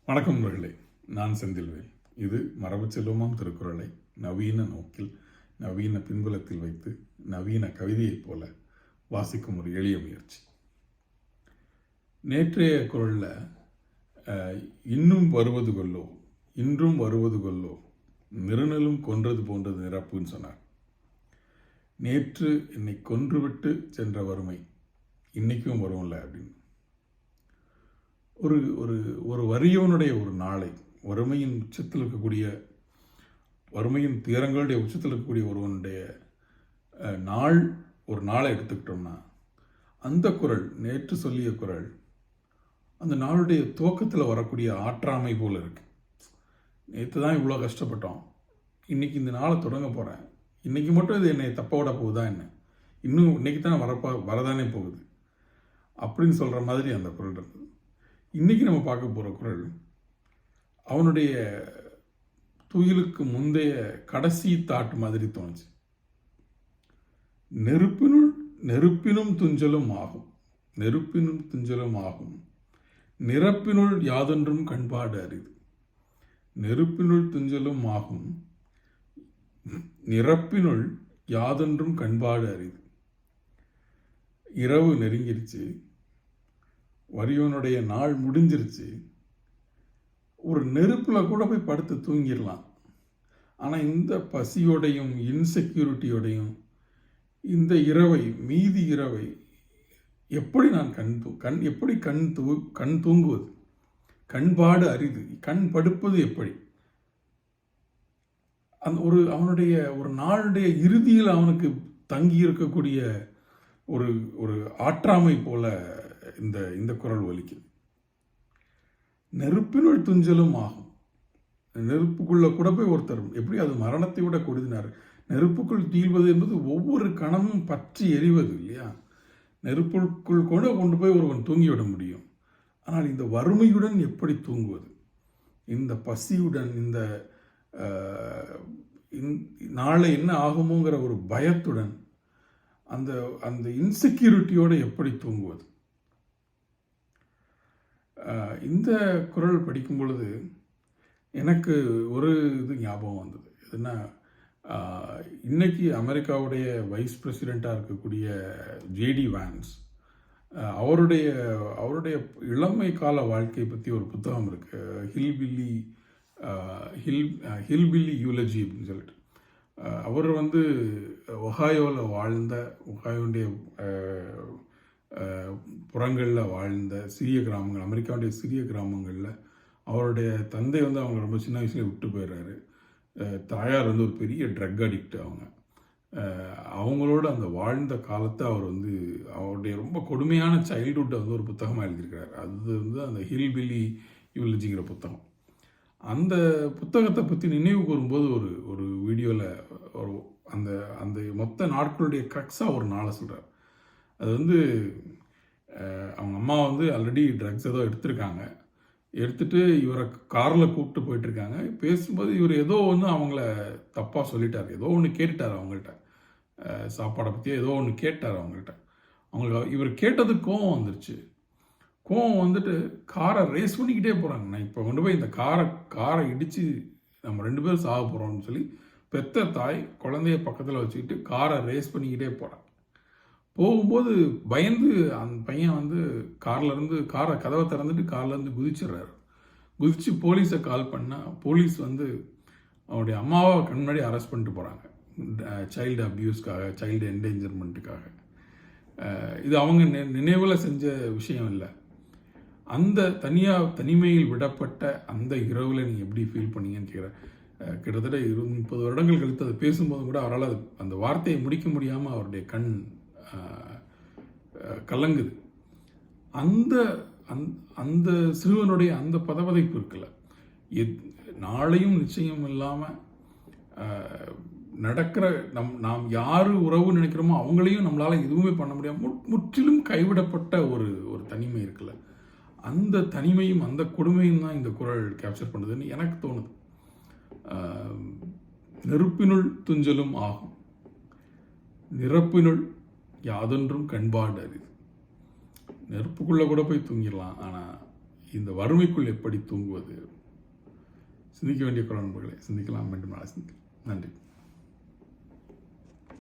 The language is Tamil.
வணக்கம் நண்பர்களே, நான் செந்தில்வேல். இது மரபு செல்வமாம் திருக்குறளை நவீன நோக்கில், நவீன பின்புலத்தில் வைத்து, நவீன கவிதையைப் போல வாசிக்கும் ஒரு எளிய முயற்சி. நேற்றைய குறளில் இன்னும் வருவது கொல்லோ, இன்றும் வருவது கொல்லோ, நிறுநலும் கொன்றது போன்றது நிரப்புன்னு சொன்னார். நேற்று என்னை கொன்றுவிட்டு சென்ற வறுமை இன்னைக்கும் வரும்ல அப்படின்னு. ஒரு ஒரு ஒரு வறியவனுடைய ஒரு நாளை, வறுமையின் உச்சத்தில் இருக்கக்கூடிய, வறுமையின் துயரங்களுடைய உச்சத்தில் இருக்கக்கூடிய ஒருவனுடைய ஒரு நாளை எடுத்துக்கிட்டோம்னா, அந்த குறள், நேற்று சொல்லிய குறள், அந்த நாளுடைய துவக்கத்தில் வரக்கூடிய ஆற்றாமை போல் இருக்கு. நேற்று தான் இவ்வளோ கஷ்டப்பட்டோம், இன்னைக்கு இந்த நாளை தொடங்க போகிறேன், இன்னைக்கு மட்டும் இது என்னை தப்ப விட போகுதா என்ன, இன்னும் இன்னைக்கு தான் வரதானே போகுது அப்படின்னு சொல்கிற மாதிரி அந்த குறள் இருக்குது. இன்றைக்கி நம்ம பார்க்க போகிற குறள் அவனுடைய துயிலுக்கு முந்தைய கடைசி தாட்டு மாதிரி தோணுச்சு. நெருப்பினும் துஞ்சலும் ஆகும், நெருப்பினும் துஞ்சலும் ஆகும், நிரப்பினுள் யாதொன்றும் கண்பாடு அரிது. நெருப்பினுள் துஞ்சலும் ஆகும், நிரப்பினுள் யாதொன்றும் கண்பாடு அரிது. இரவு நெருங்கிருச்சு, வறியவனுடைய நாள் முடிஞ்சிருச்சு, ஒரு நெருப்பில் கூட போய் படுத்து தூங்கிடலாம். ஆனால் இந்த பசியோடையும் இன்செக்யூரிட்டியோடையும் இந்த இரவை, மீதி இரவை எப்படி நான் எப்படி கண் தூங்குவது, கண்பாடு அரிது, கண் படுப்பது எப்படி? அந்த அவனுடைய ஒரு நாளுடைய இறுதியில் அவனுக்கு தங்கி இருக்கக்கூடிய ஒரு ஒரு ஆற்றாமை போல இந்த குறள் ஒலிக்குது. நெருப்பினுள் துஞ்சலும் ஆகும். நெருப்புக்குள்ள கூட போய் ஒருத்தர் எப்படி அது மரணத்தை விட கொடுதினார். நெருப்புக்குள் தீழ்வது என்பது ஒவ்வொரு கணமும் பற்றி எரிவது இல்லையா? நெருப்புக்குள் கூட கொண்டு போய் ஒருவன் தூங்கிவிட முடியும். ஆனால் இந்த வறுமையுடன் எப்படி தூங்குவது, இந்த பசியுடன், இந்த நாளை என்ன ஆகுமோங்கிற ஒரு பயத்துடன், அந்த அந்த இன்செக்யூரிட்டியோடு எப்படி தூங்குவது? இந்த குறள் படிக்கும் பொழுது எனக்கு ஒரு இது ஞாபகம் வந்தது. எதுனா, இன்னைக்கு அமெரிக்காவுடைய வைஸ் பிரசிடெண்ட்டாக இருக்கக்கூடிய ஜேடி வான்ஸ், அவருடைய இளமை கால வாழ்க்கை பற்றி ஒரு புத்தகம் இருக்குது, ஹில்பில்லி யூலஜி அப்படின்னு சொல்லிட்டு. அவர் ஒஹாயோவில் வாழ்ந்த, ஒஹாயோடைய புறங்களில் வாழ்ந்த சிறிய கிராமங்கள், அமெரிக்காவுடைய சிறிய கிராமங்களில் அவருடைய தந்தை அவங்க ரொம்ப சின்ன வயசுலேயே விட்டு போயிடுறாரு. தாயார் ஒரு பெரிய ட்ரக் அடிக்ட். அவங்களோட அந்த வாழ்ந்த காலத்தை அவர் அவருடைய ரொம்ப கொடுமையான சைல்டுஹுட்டை ஒரு புத்தகமாக எழுதியிருக்கிறார். அது அந்த ஹில்பில்லி யூலஜிங்கிற புத்தகம். அந்த புத்தகத்தை பற்றி நினைவு கூறும்போது ஒரு வீடியோவில் அந்த அந்த மொத்த நாட்களுடைய க்ரக்ஸாக ஒரு நாளை சொல்கிறார். அது அவங்க அம்மா ஆல்ரெடி ட்ரக்ஸ் ஏதோ எடுத்திருக்காங்க, எடுத்துகிட்டு இவரை காரில் கூப்பிட்டு போயிட்டுருக்காங்க. பேசும்போது இவர் ஏதோ அவங்கள தப்பாக சொல்லிட்டார், ஏதோ ஒன்று கேட்டுட்டார் அவங்கள்ட்ட, சாப்பாடை பற்றியோ ஏதோ ஒன்று கேட்டார் அவங்கள்ட்ட. அவங்களுக்கு இவர் கேட்டதுக்கு கோவம் வந்துருச்சு. கோவம் காரை ரேஸ் பண்ணிக்கிட்டே போகிறாங்க. நான் இப்போ கொண்டு போய் இந்த காரை இடித்து நம்ம 2 பேரும் சாக போகிறோம்னு சொல்லி பெத்த தாய் குழந்தைய பக்கத்தில் வச்சுக்கிட்டு காரை ரேஸ் பண்ணிக்கிட்டே போகிறாங்க. போகும்போது பயந்து அந்த பையன் காரை கதவை திறந்துட்டு கார்லேருந்து குதிச்சிடுறாரு. குதித்து போலீஸை கால் பண்ணால் போலீஸ் அவனுடைய அம்மாவை முன்னாடி அரெஸ்ட் பண்ணிட்டு போகிறாங்க, சைல்டு அப்யூஸ்க்காக, சைல்டு என்டேஞ்சர்மெண்ட்டுக்காக. இது அவங்க நினைவில் செஞ்ச விஷயம் இல்லை. அந்த தனிமையில் விடப்பட்ட அந்த இரவில் நீங்கள் எப்படி ஃபீல் பண்ணீங்கன்னு கேட்குறேன். கிட்டத்தட்ட 20-30 வருடங்கள் கழித்து அதை பேசும்போது கூட அவரால் அந்த வார்த்தையை முடிக்க முடியாமல் அவருடைய கண் கலங்குது. அந்த அந்த சிறுவனுடைய அந்த பதவதைப்பு இருக்குல்ல, நாளையும் நிச்சயம் இல்லாமல் நடக்கிற நாம் யார் உறவு நினைக்கிறோமோ அவங்களையும் நம்மளால் எதுவுமே பண்ண முடியாமல் முற்றிலும் கைவிடப்பட்ட ஒரு தனிமை இருக்குல்ல, அந்த தனிமையும் அந்த கொடுமையும் தான் இந்த குறள் கேப்சர் பண்ணுதுன்னு எனக்கு தோணுது. நெருப்பினுள் துஞ்சலும் ஆகும், நிரப்பினுள் யாதொன்றும் கண்பாடு அரிது. நெருப்புக்குள்ளே கூட போய் தூங்கிடலாம், ஆனால் இந்த வறுமைக்குள் எப்படி தூங்குவது? சிந்திக்க வேண்டிய குரல் நண்பர்களே. சிந்திக்கலாம், மீண்டும் நாளை சிந்திக்கலாம். நன்றி.